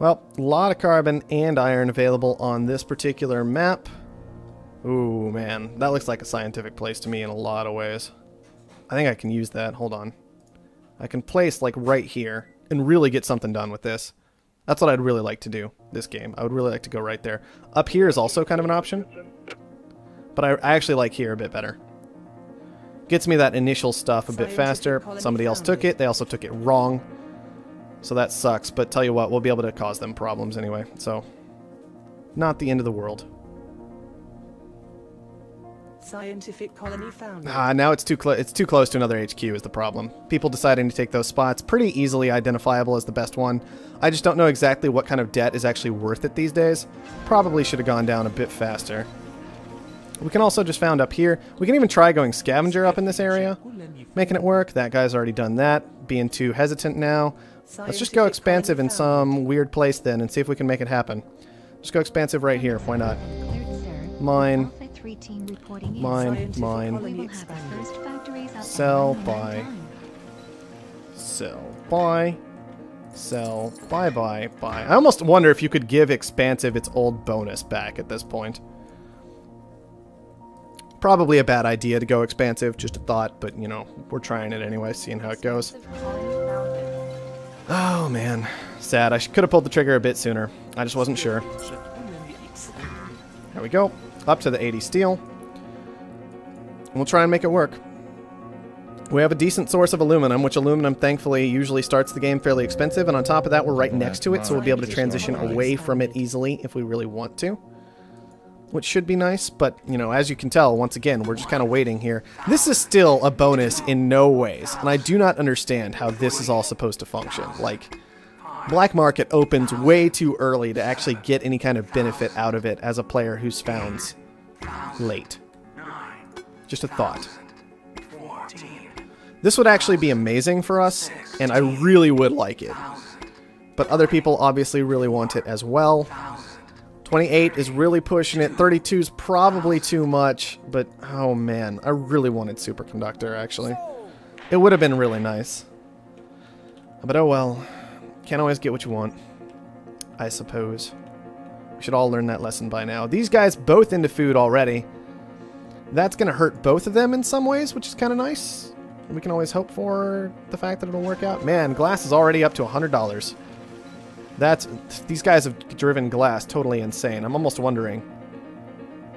Well, a lot of carbon and iron available on this particular map. Ooh, man. That looks like a scientific place to me in a lot of ways. I think I can use that. Hold on. I can place, like, right here and really get something done with this. That's what I'd really like to do this game. I would really like to go right there. Up here is also kind of an option. But I actually like here a bit better. Gets me that initial stuff a bit faster. Somebody else took it. They also took it wrong. So that sucks. But tell you what, we'll be able to cause them problems anyway. So, not the end of the world. Scientific colony found. Now it's too close to another HQ is the problem. People deciding to take those spots, pretty easily identifiable as the best one. I just don't know exactly what kind of debt is actually worth it these days. Probably should have gone down a bit faster. We can also just found up here. We can even try going scavenger up in this area. Making it work. That guy's already done that. Being too hesitant now. Let's just go expansive in some weird place then and see if we can make it happen. Just go expansive right here. Why not? Mine. Mine. Mine. Sell. Buy. Sell. Buy. Sell. Buy. Buy. Buy. I almost wonder if you could give expansive its old bonus back at this point. Probably a bad idea to go expansive, just a thought, but, you know, we're trying it anyway, seeing how it goes. Oh, man. Sad. I could have pulled the trigger a bit sooner. I just wasn't sure. There we go. Up to the 80 steel. And we'll try and make it work. We have a decent source of aluminum, which aluminum, thankfully, usually starts the game fairly expensive, and on top of that, we're right next to it, so we'll be able to transition away from it easily if we really want to. Which should be nice, but, you know, as you can tell, once again, we're just kind of waiting here. This is still a bonus in no ways, and I do not understand how this is all supposed to function. Like, black market opens way too early to actually get any kind of benefit out of it as a player who's found late. Just a thought. This would actually be amazing for us, and I really would like it. But other people obviously really want it as well. 28 is really pushing it. 32 is probably too much, but oh man, I really wanted superconductor actually. It would have been really nice. But oh well, can't always get what you want, I suppose. We should all learn that lesson by now. These guys both into food already. That's going to hurt both of them in some ways, which is kind of nice. We can always hope for the fact that it'll work out. Man, glass is already up to $100. These guys have driven glass totally insane. I'm almost wondering.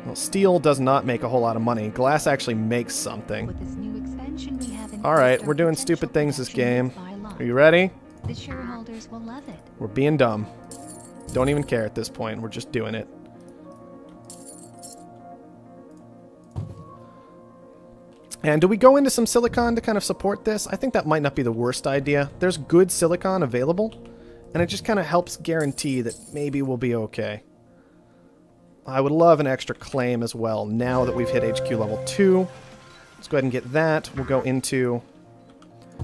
Well, steel does not make a whole lot of money. Glass actually makes something. Alright, we're doing stupid things this game. Are you ready? The shareholders will love it. We're being dumb. Don't even care at this point. We're just doing it. And do we go into some silicon to kind of support this? I think that might not be the worst idea. There's good silicon available. And it just kind of helps guarantee that maybe we'll be okay. I would love an extra claim as well now that we've hit HQ level 2. Let's go ahead and get that. We'll go into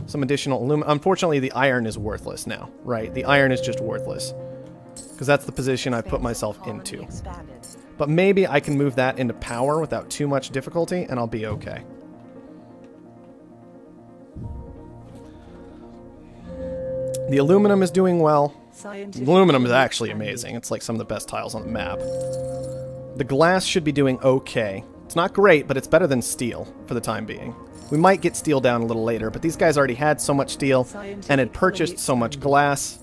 some additional aluminum. Unfortunately, the iron is worthless now, right? The iron is just worthless. Because that's the position I put myself into. But maybe I can move that into power without too much difficulty, and I'll be okay. The aluminum is doing well. The aluminum is actually amazing. It's like some of the best tiles on the map. The glass should be doing okay. It's not great, but it's better than steel for the time being. We might get steel down a little later, but these guys already had so much steel and had purchased so much glass.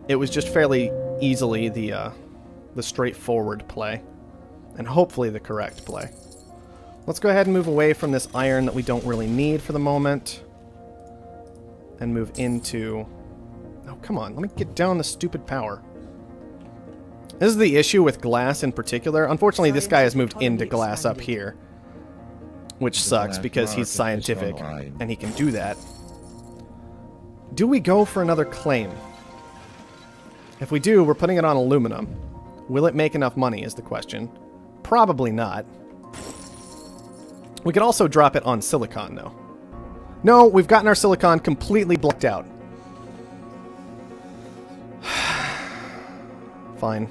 It was just fairly easily the straightforward play. And hopefully the correct play. Let's go ahead and move away from this iron that we don't really need for the moment. And move into... Oh, come on. Let me get down the stupid power. This is the issue with glass in particular. Unfortunately, this guy has moved into glass up here. Which sucks because he's scientific and he can do that. Do we go for another claim? If we do, we're putting it on aluminum. Will it make enough money is the question. Probably not. We could also drop it on silicon, though. No, we've gotten our silicon completely blocked out. Fine.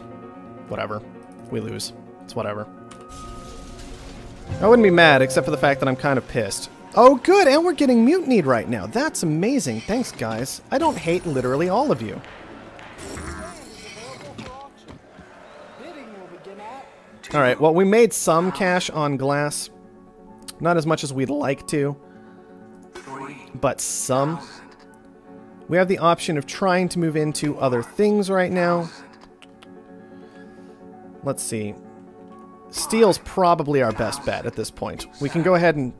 Whatever. We lose. It's whatever. I wouldn't be mad, except for the fact that I'm kind of pissed. Oh, good! And we're getting mutinied right now. That's amazing. Thanks, guys. I don't hate literally all of you. Alright, well, we made some cash on glass. Not as much as we'd like to, but some. We have the option of trying to move into other things right now. Let's see. Steel's probably our best bet at this point. We can go ahead and...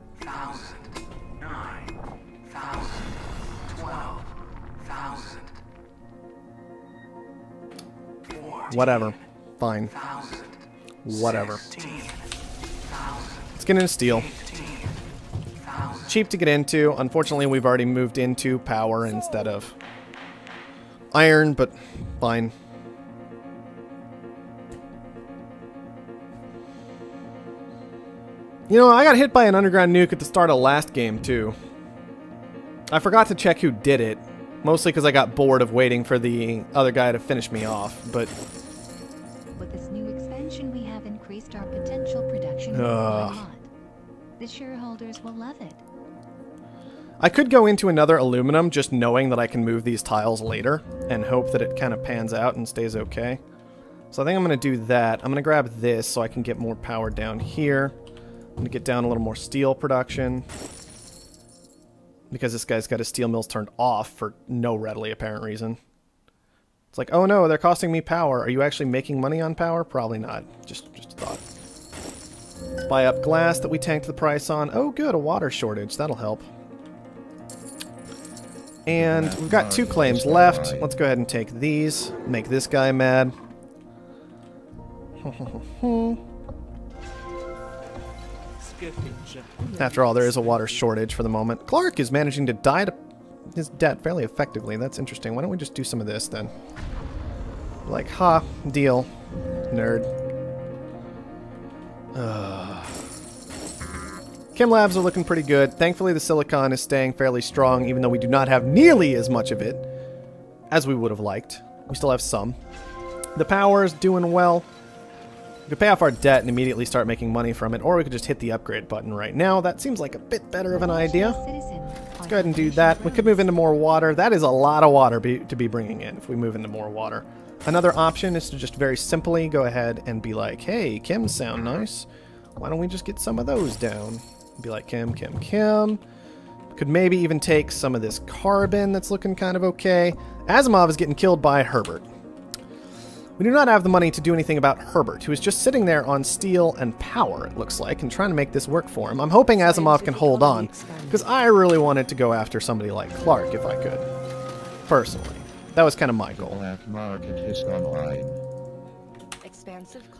Whatever. Fine. Whatever. Let's get into steel. Cheap to get into. Unfortunately, we've already moved into power instead of iron, but fine. You know, I got hit by an underground nuke at the start of last game, too. I forgot to check who did it. Mostly because I got bored of waiting for the other guy to finish me off, but... With this new expansion, we have increased our potential production a lot. The shareholders will love it. I could go into another aluminum just knowing that I can move these tiles later and hope that it kind of pans out and stays okay. So I think I'm going to do that. I'm going to grab this so I can get more power down here. I'm going to get down a little more steel production. Because this guy's got his steel mills turned off for no readily apparent reason. It's like, oh no, they're costing me power. Are you actually making money on power? Probably not. Just a thought. Let's buy up glass that we tanked the price on. Oh good, a water shortage. That'll help. And we've got 2 claims left. Let's go ahead and take these. Make this guy mad. After all, there is a water shortage for the moment. Clark is managing to die to his debt fairly effectively. That's interesting. Why don't we just do some of this then? Like, ha, deal. Nerd. Chem labs are looking pretty good. Thankfully, the silicon is staying fairly strong, even though we do not have nearly as much of it as we would have liked. We still have some. The power is doing well. We could pay off our debt and immediately start making money from it, or we could just hit the upgrade button right now. That seems like a bit better of an idea. Let's go ahead and do that. We could move into more water. That is a lot of water to be bringing in if we move into more water. Another option is to just very simply go ahead and be like, hey, chems sound nice. Why don't we just get some of those down? Be like, chem. Could maybe even take some of this carbon that's looking kind of okay. Asimov is getting killed by Herbert. We do not have the money to do anything about Herbert, who is just sitting there on steel and power, it looks like, and trying to make this work for him. I'm hoping Asimov can hold on, because I really wanted to go after somebody like Clark if I could. Personally. That was kind of my goal.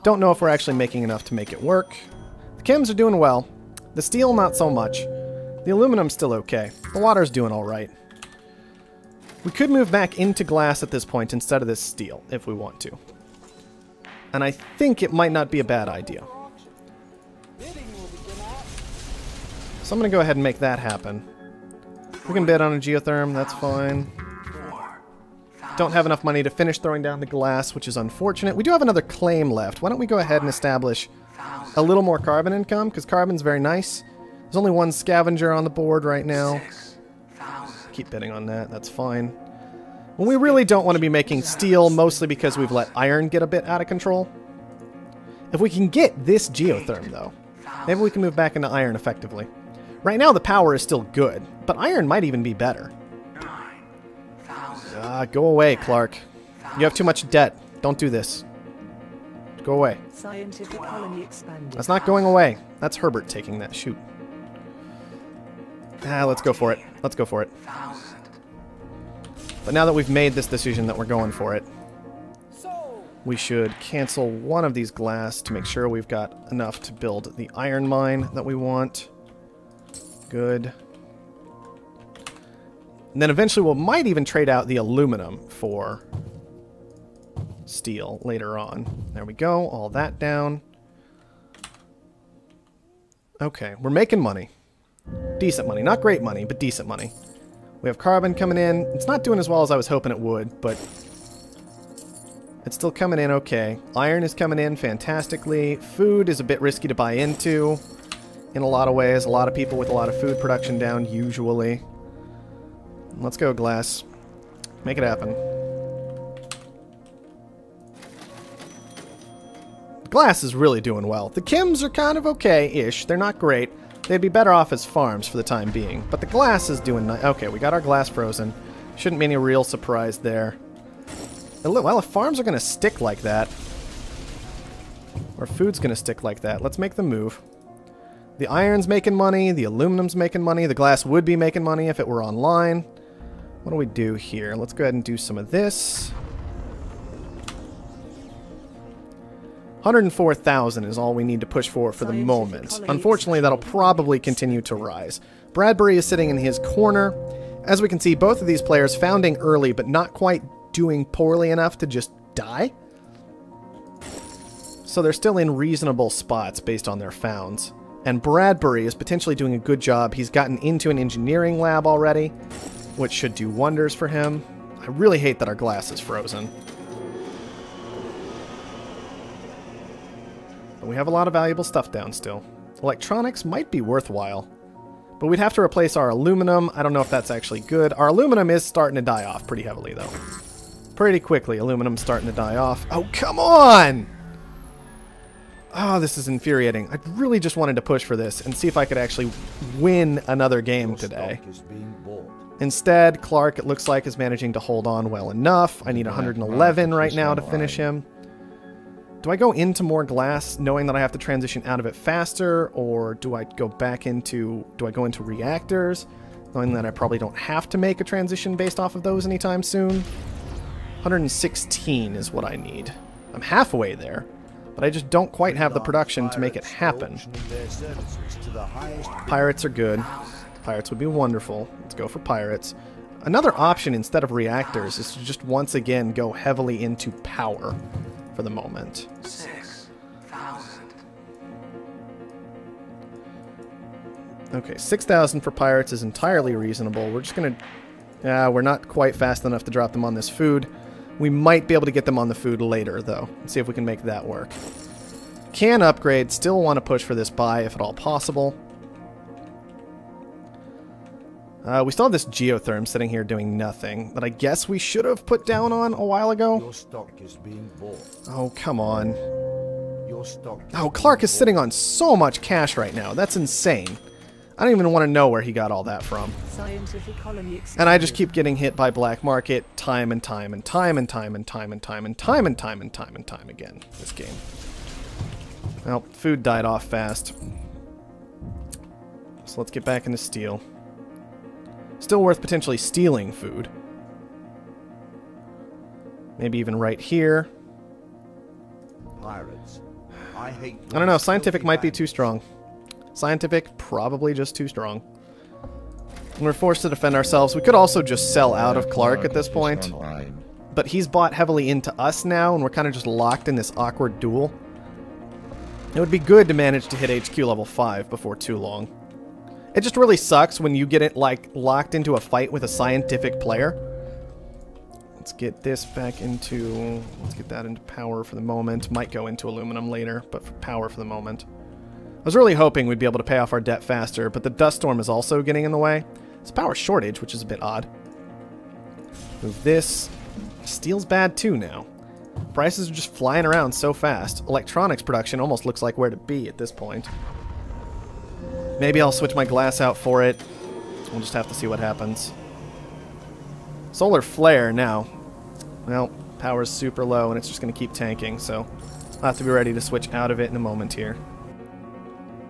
Don't know if we're actually making enough to make it work. The chems are doing well. The steel, not so much. The aluminum's still okay. The water's doing alright. We could move back into glass at this point instead of this steel, if we want to. And I think it might not be a bad idea. So I'm going to go ahead and make that happen. We can bid on a geotherm, that's fine. Don't have enough money to finish throwing down the glass, which is unfortunate. We do have another claim left. Why don't we go ahead and establish a little more carbon income, because carbon's very nice. There's only one scavenger on the board right now. Keep bidding on that, that's fine. Well, we really don't want to be making steel, mostly because we've let iron get a bit out of control. If we can get this geotherm, though, maybe we can move back into iron effectively. Right now, the power is still good, but iron might even be better. Go away, Clark. You have too much debt. Don't do this. Go away. Scientific colony expanded. That's not going away. That's Herbert taking that. Shoot. Let's go for it. Let's go for it. But now that we've made this decision that we're going for it, we should cancel one of these glass to make sure we've got enough to build the iron mine that we want. Good. And then eventually we might even trade out the aluminum for steel later on. There we go. All that down. Okay, we're making money. Decent money. Not great money, but decent money. We have carbon coming in. It's not doing as well as I was hoping it would, but it's still coming in okay. Iron is coming in fantastically. Food is a bit risky to buy into in a lot of ways. A lot of people with a lot of food production down, usually. Let's go, glass. Make it happen. glass is really doing well. The chems are kind of okay-ish. They're not great. They'd be better off as farms for the time being. But the glass is doing nice. Okay, we got our glass frozen. Shouldn't be any real surprise there. Well, if farms are going to stick like that, or food's going to stick like that, let's make the move. The iron's making money. The aluminum's making money. The glass would be making money if it were online. What do we do here? Let's go ahead and do some of this. 104,000 is all we need to push for the moment. Unfortunately, that'll probably continue to rise. Bradbury is sitting in his corner. As we can see, both of these players founding early, but not quite doing poorly enough to just die. So they're still in reasonable spots based on their founds. And Bradbury is potentially doing a good job. He's gotten into an engineering lab already, which should do wonders for him. I really hate that our glass is frozen. But we have a lot of valuable stuff down still. Electronics might be worthwhile. But we'd have to replace our aluminum. I don't know if that's actually good. Our aluminum is starting to die off pretty heavily, though. Pretty quickly, aluminum's starting to die off. Oh, come on! Oh, this is infuriating. I really just wanted to push for this and see if I could actually win another game today. Instead, Clark, it looks like, is managing to hold on well enough. I need 111 right now to finish him. Do I go into more glass knowing that I have to transition out of it faster, or do I go back into... do I go into reactors knowing that I probably don't have to make a transition based off of those anytime soon? 116 is what I need. I'm halfway there, but I just don't quite have the production to make it happen. Pirates are good. Pirates would be wonderful. Let's go for pirates. Another option instead of reactors is to just once again go heavily into power for the moment. 6,000. Okay, 6,000 for pirates is entirely reasonable. We're just gonna... we're not quite fast enough to drop them on this food. We might be able to get them on the food later, though. Let's see if we can make that work. Can upgrade. Still want to push for this buy, if at all possible. We still have this geotherm sitting here doing nothing that I guess we should have put down on a while ago. Your stock is being bought. Oh, come on. Your stock Oh, Clark is sitting on so much cash right now. That's insane. I don't even want to know where he got all that from. Scientific colony expanded. And I just keep getting hit by black market time and time and time and time and time and time and time and time and time and time again this game. Well, food died off fast. So let's get back into steel. Still worth potentially stealing food. Maybe even right here. pirates. I don't know, scientific might be too strong. Scientific, probably just too strong. We're forced to defend ourselves. We could also just sell out of Clark at this point. But he's bought heavily into us now, and we're kind of just locked in this awkward duel. It would be good to manage to hit HQ level 5 before too long. It just really sucks when you get it, like, locked into a fight with a scientific player. Let's get this back into... let's get that into power for the moment. Might go into aluminum later, but for power for the moment. I was really hoping we'd be able to pay off our debt faster, but the dust storm is also getting in the way. It's a power shortage, which is a bit odd. Move this. Steel's bad too now. Prices are just flying around so fast. Electronics production almost looks like where to be at this point. Maybe I'll switch my glass out for it. We'll just have to see what happens. Solar flare now. Well, power's super low and it's just going to keep tanking, so I'll have to be ready to switch out of it in a moment here.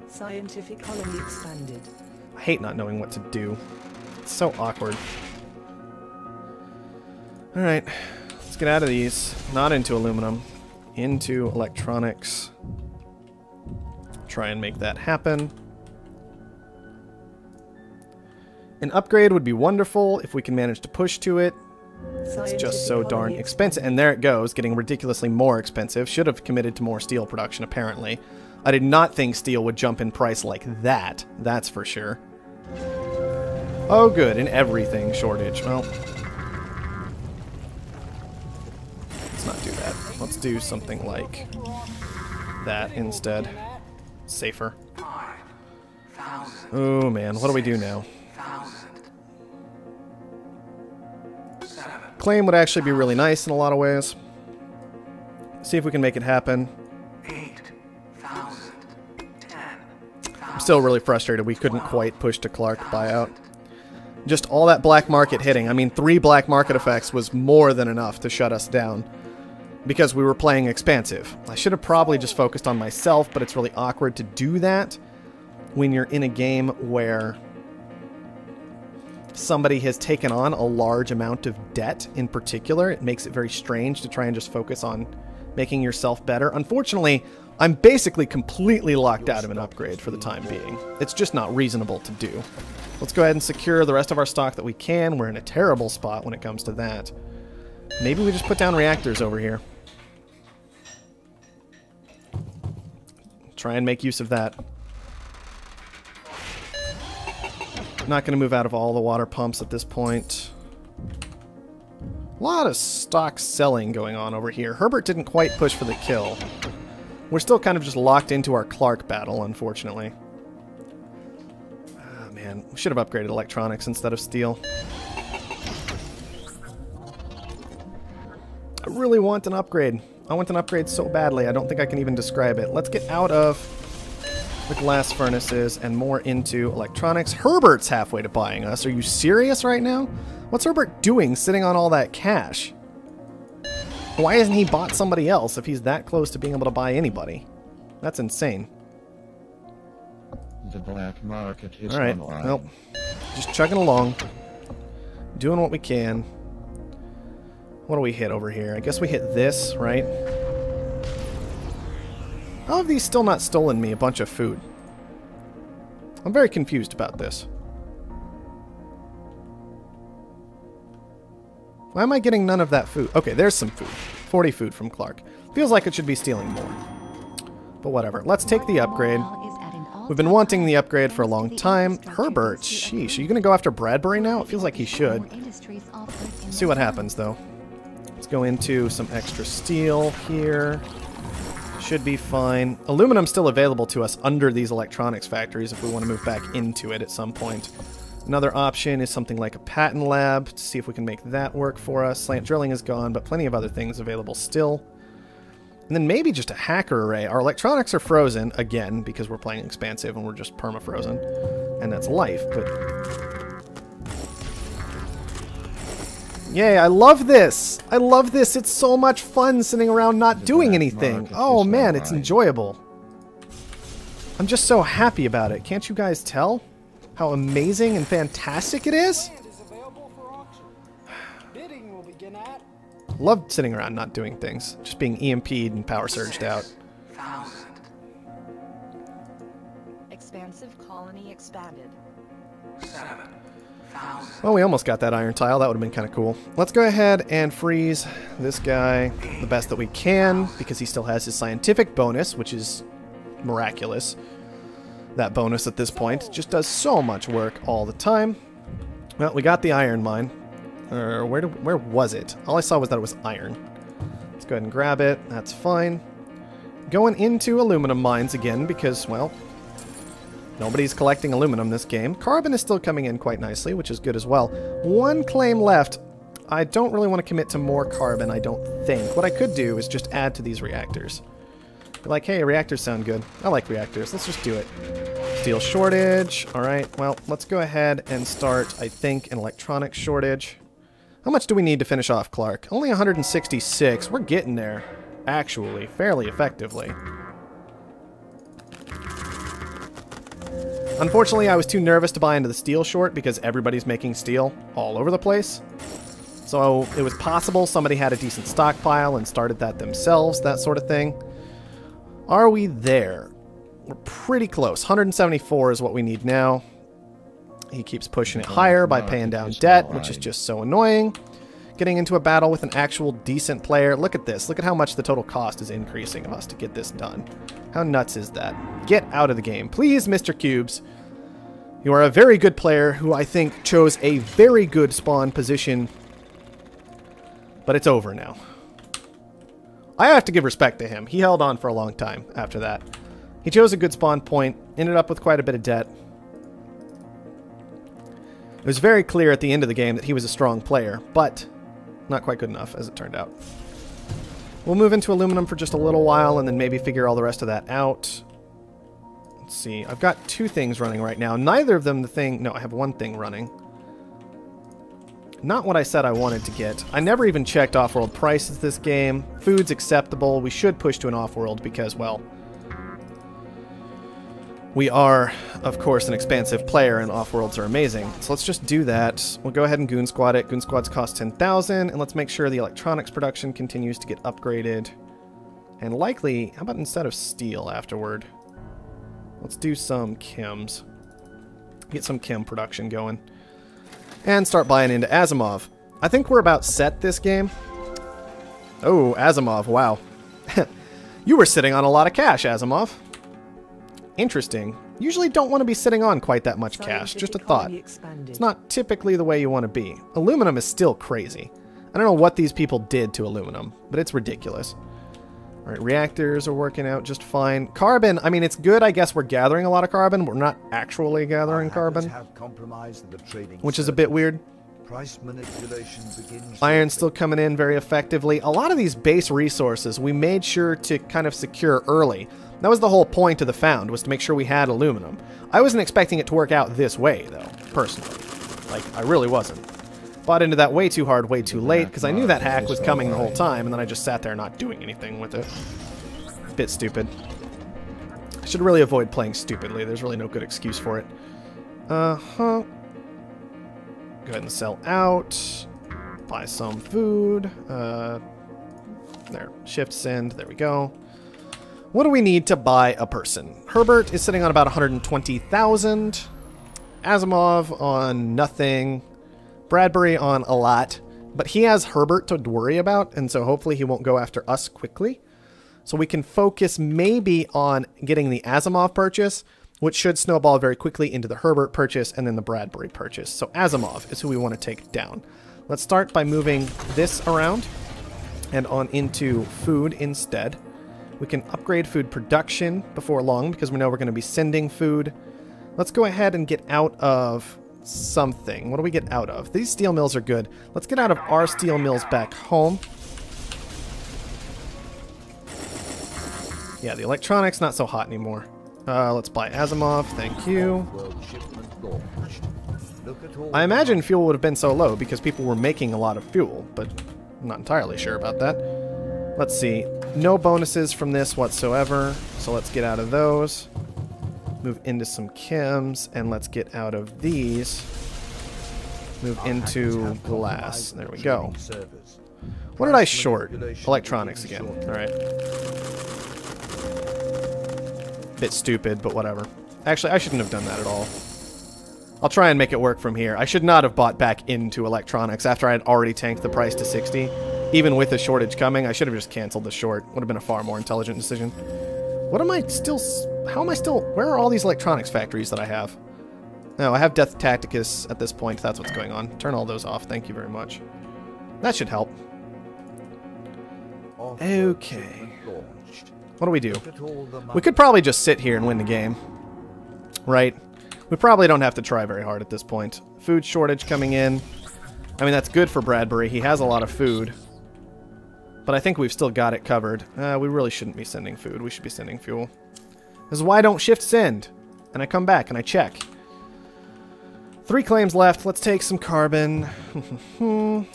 Scientific colony expanded. I hate not knowing what to do. It's so awkward. Alright, let's get out of these. Not into aluminum. Into electronics. Try and make that happen. An upgrade would be wonderful if we can manage to push to it. It's just so darn expensive. And there it goes, getting ridiculously more expensive. Should have committed to more steel production, apparently. I did not think steel would jump in price like that. That's for sure. Oh, good. An everything shortage. Well, let's not do that. Let's do something like that instead. Safer. Oh, man. What do we do now? Claim would actually be really nice in a lot of ways. See if we can make it happen. 8,000. Still really frustrated we couldn't quite push to Clark buyout. Just all that black market hitting. I mean, 3 black market effects was more than enough to shut us down. Because we were playing expansive. I should have probably just focused on myself, but it's really awkward to do that when you're in a game where somebody has taken on a large amount of debt in particular. It makes it very strange to try and just focus on making yourself better. Unfortunately, I'm basically completely locked out of an upgrade for the time being. It's just not reasonable to do. Let's go ahead and secure the rest of our stock that we can. We're in a terrible spot when it comes to that. Maybe we just put down reactors over here. Try and make use of that. Not going to move out of all the water pumps at this point. A lot of stock selling going on over here. Herbert didn't quite push for the kill. We're still kind of just locked into our Clark battle, unfortunately. Ah, man, we should have upgraded electronics instead of steel. I really want an upgrade. I want an upgrade so badly, I don't think I can even describe it. Let's get out of the glass furnaces and more into electronics. Herbert's halfway to buying us. Are you serious right now? What's Herbert doing sitting on all that cash? Why hasn't he bought somebody else if he's that close to being able to buy anybody? That's insane. The black market is Alright, online. well, just chugging along. Doing what we can. What do we hit over here? I guess we hit this, right? How have these still not stolen me a bunch of food? I'm very confused about this. Why am I getting none of that food? Okay, there's some food. 40 food from Clark. Feels like it should be stealing more. But whatever. Let's take the upgrade. We've been wanting the upgrade for a long time. Herbert, sheesh. Are you going to go after Bradbury now? It feels like he should. Let's see what happens, though. Let's go into some extra steel here. Should be fine. Aluminum's still available to us under these electronics factories if we want to move back into it at some point. Another option is something like a patent lab to see if we can make that work for us. Slant drilling is gone, but plenty of other things available still. And then maybe just a hacker array. Our electronics are frozen, again, because we're playing expansive and we're just perma-frozen. And that's life, but... Yay, I love this! I love this! It's so much fun sitting around not doing anything! Oh man, it's enjoyable. I'm just so happy about it. Can't you guys tell how amazing and fantastic it is? Love sitting around not doing things. Just being EMP'd and power surged out. Expansive colony expanded. 7,000. Well, we almost got that iron tile. That would have been kind of cool. Let's go ahead and freeze this guy the best that we can, because he still has his scientific bonus, which is miraculous. That bonus at this point just does so much work all the time. Well, we got the iron mine. Where was it? All I saw was that it was iron. Let's go ahead and grab it. That's fine. Going into aluminum mines again because, well, nobody's collecting aluminum this game. Carbon is still coming in quite nicely, which is good as well. One claim left. I don't really want to commit to more carbon, I don't think. What I could do is just add to these reactors. Be like, hey, reactors sound good. I like reactors. Let's just do it. Steel shortage. Alright, well, let's go ahead and start, I think, an electronics shortage. How much do we need to finish off Clark? Only 166. We're getting there, actually, fairly effectively. Unfortunately, I was too nervous to buy into the steel short because everybody's making steel all over the place. So it was possible somebody had a decent stockpile and started that themselves, that sort of thing. Are we there? We're pretty close. 174 is what we need now. He keeps pushing it higher by paying down debt, which is just so annoying. Getting into a battle with an actual decent player. Look at this. Look at how much the total cost is increasing of us to get this done. How nuts is that? Get out of the game. Please, Mr. Cubes. You are a very good player who I think chose a very good spawn position. But it's over now. I have to give respect to him. He held on for a long time after that. He chose a good spawn point. Ended up with quite a bit of debt. It was very clear at the end of the game that he was a strong player, but not quite good enough, as it turned out. We'll move into aluminum for just a little while and then maybe figure all the rest of that out. Let's see. I've got 2 things running right now. Neither of them the thing... No, I have 1 thing running. Not what I said I wanted to get. I never even checked Offworld prices this game. Food's acceptable. We should push to an Offworld because, well... we are, of course, an expansive player, and Offworlds are amazing. So let's just do that. We'll go ahead and Goon Squad it. Goon Squads cost 10,000, and let's make sure the electronics production continues to get upgraded. And likely, how about instead of steel afterward? Let's do some chems. Get some chem production going. And start buying into Asimov. I think we're about set this game. Oh, Asimov, wow. You were sitting on a lot of cash, Asimov. Interesting. Usually don't want to be sitting on quite that much cash. Just a thought. It's not typically the way you want to be. Aluminum is still crazy. I don't know what these people did to aluminum, but it's ridiculous. Alright, reactors are working out just fine. Carbon, I mean, it's good. I guess we're gathering a lot of carbon. We're not actually gathering carbon, which is a bit weird. Price manipulation begins. Iron's still coming in very effectively. A lot of these base resources we made sure to kind of secure early. That was the whole point of the found, was to make sure we had aluminum. I wasn't expecting it to work out this way, though, personally. Like, I really wasn't. Bought into that way too hard, way too late, because I knew that hack was coming the whole time, and then I just sat there not doing anything with it. Bit stupid. I should really avoid playing stupidly. There's really no good excuse for it. Go ahead and sell out. Buy some food. There. Shift send. There we go. What do we need to buy a person? Herbert is sitting on about 120,000. Asimov on nothing. Bradbury on a lot. But he has Herbert to worry about, and so hopefully he won't go after us quickly. So we can focus maybe on getting the Asimov purchase, which should snowball very quickly into the Herbert purchase and then the Bradbury purchase. So Asimov is who we want to take down. Let's start by moving this around and on into food instead. We can upgrade food production before long because we know we're going to be sending food. Let's go ahead and get out of something. What do we get out of? These steel mills are good. Let's get out of our steel mills back home. Yeah, the electronics not so hot anymore. Let's buy Asimov. Thank you. I imagine fuel would have been so low because people were making a lot of fuel, but I'm not entirely sure about that. Let's see. No bonuses from this whatsoever, so let's get out of those. Move into some chems, and let's get out of these. Move into glass. There we go. What did I short? Electronics again. Alright. Bit stupid, but whatever. Actually, I shouldn't have done that at all. I'll try and make it work from here. I should not have bought back into electronics after I had already tanked the price to 60. Even with the shortage coming, I should have just canceled the short. Would have been a far more intelligent decision. What am I still... How am I still... Where are all these electronics factories that I have? No, I have Death Tacticus at this point. That's what's going on. Turn all those off. Thank you very much. That should help. Okay. What do we do? We could probably just sit here and win the game. Right? We probably don't have to try very hard at this point. Food shortage coming in. I mean, that's good for Bradbury. He has a lot of food. But I think we've still got it covered. We really shouldn't be sending food. We should be sending fuel. This is why I don't shift send. And I come back and I check. 3 claims left. Let's take some carbon. And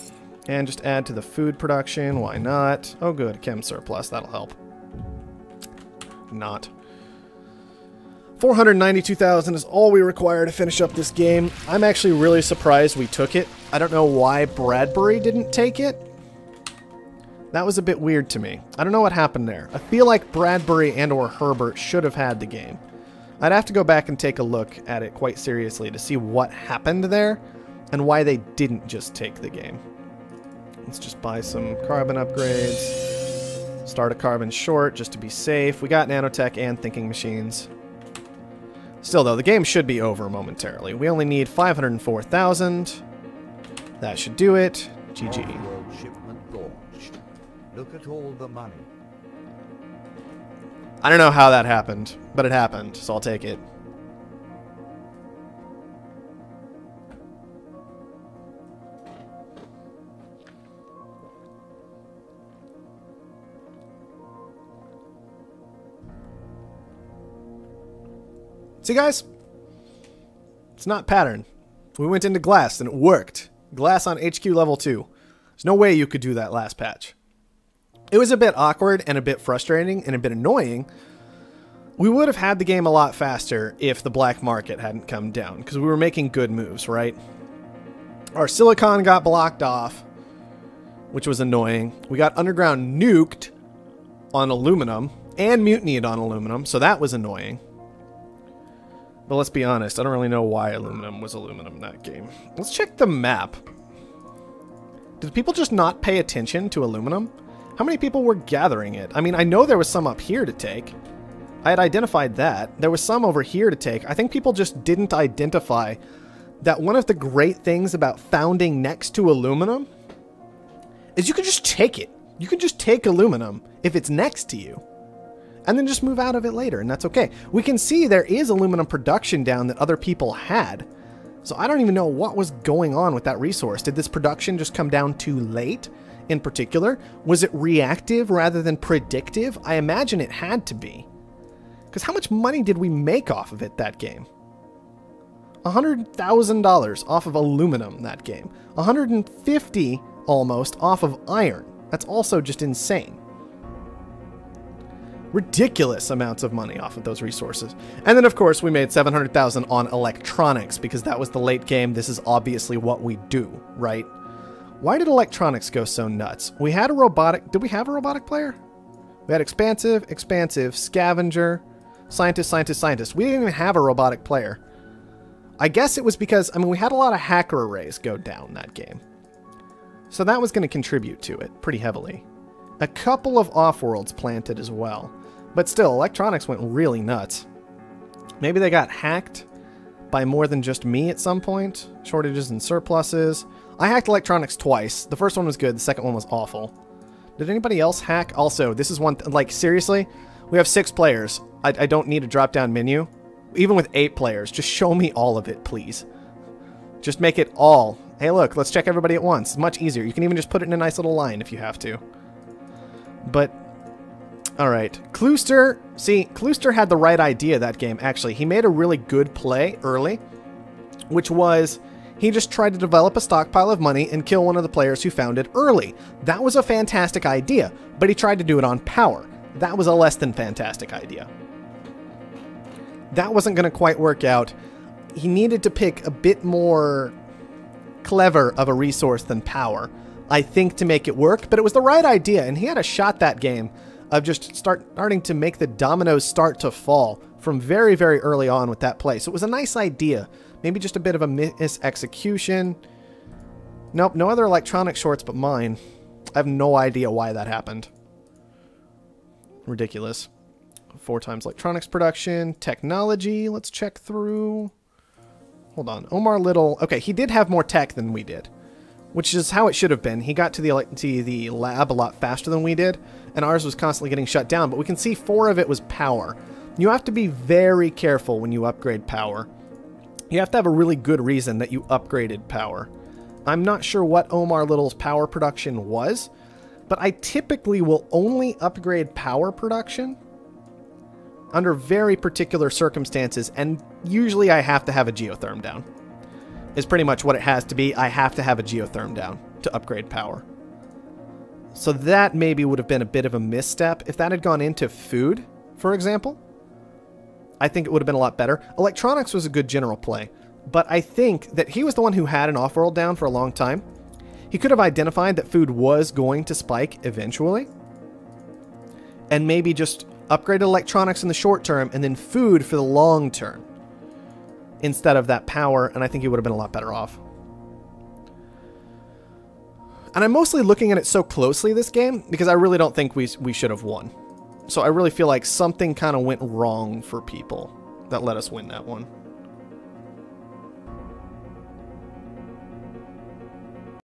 just add to the food production. Why not? Oh good, chem surplus. That'll help. Not. 492,000 is all we require to finish up this game. I'm actually really surprised we took it. I don't know why Bradbury didn't take it. That was a bit weird to me. I don't know what happened there. I feel like Bradbury and or Herbert should have had the game. I'd have to go back and take a look at it quite seriously to see what happened there and why they didn't just take the game. Let's just buy some carbon upgrades. Start a carbon short just to be safe. We got nanotech and thinking machines. Still though, the game should be over momentarily. We only need 504,000. That should do it. GG. Look at all the money. I don't know how that happened, but it happened, so I'll take it. See, guys? It's not pattern. We went into glass and it worked. Glass on HQ level 2. There's no way you could do that last patch. It was a bit awkward and a bit frustrating and a bit annoying. We would have had the game a lot faster if the black market hadn't come down, because we were making good moves, right? Our silicon got blocked off, which was annoying. We got underground nuked on aluminum and mutinied on aluminum, so that was annoying. But let's be honest, I don't really know why aluminum was aluminum in that game. Let's check the map. Did people just not pay attention to aluminum? How many people were gathering it? I mean, I know there was some up here to take. I had identified that. There was some over here to take. I think people just didn't identify that one of the great things about founding next to aluminum is you can just take it. You can just take aluminum if it's next to you. And then just move out of it later, and that's okay. We can see there is aluminum production down that other people had. So I don't even know what was going on with that resource. Did this production just come down too late in particular? Was it reactive rather than predictive? I imagine it had to be. Because how much money did we make off of it that game? $100,000 off of aluminum that game. 150 almost off of iron. That's also just insane. Ridiculous amounts of money off of those resources. And then of course we made 700,000 on electronics because that was the late game. This is obviously what we do, right? Why did electronics go so nuts? We had a robotic... Did we have a robotic player? We had expansive, scavenger, scientist. We didn't even have a robotic player. I guess it was because, I mean, we had a lot of hacker arrays go down that game. So that was going to contribute to it pretty heavily. A couple of Offworlds planted as well. But still, electronics went really nuts. Maybe they got hacked by more than just me at some point. Shortages and surpluses. I hacked electronics twice. The first one was good, the second one was awful. Did anybody else hack? Also, this is one, like, seriously? We have 6 players. I don't need a drop-down menu. Even with 8 players, just show me all of it, please. Just make it all. Hey, look, let's check everybody at once. It's much easier. You can even just put it in a nice little line if you have to. But, alright. Klooster, see, Klooster had the right idea that game, actually. He made a really good play early, which was... He just tried to develop a stockpile of money and kill one of the players who found it early. That was a fantastic idea, but he tried to do it on power. That was a less than fantastic idea. That wasn't going to quite work out. He needed to pick a bit more clever of a resource than power, I think, to make it work, but it was the right idea, and he had a shot that game of just starting to make the dominoes start to fall from very, very early on with that play. So it was a nice idea. Maybe just a bit of a mis-execution. Nope, no other electronic shorts but mine. I have no idea why that happened. Ridiculous. 4 times electronics production. Technology, let's check through. Hold on. Omar Little. Okay, he did have more tech than we did, which is how it should have been. He got to the lab a lot faster than we did, and ours was constantly getting shut down. But we can see 4 of it was power. You have to be very careful when you upgrade power. You have to have a really good reason that you upgraded power. I'm not sure what Omar Little's power production was, but I typically will only upgrade power production under very particular circumstances, and usually I have to have a geotherm down. Is pretty much what it has to be. I have to have a geotherm down to upgrade power. So that maybe would have been a bit of a misstep. If that had gone into food, for example, I think it would have been a lot better. Electronics was a good general play, but I think that he was the one who had an Offworld down for a long time. He could have identified that food was going to spike eventually, and maybe just upgraded electronics in the short term and then food for the long term instead of that power, and I think he would have been a lot better off. And I'm mostly looking at it so closely this game because I really don't think we should have won. So I really feel like something kind of went wrong for people that let us win that one.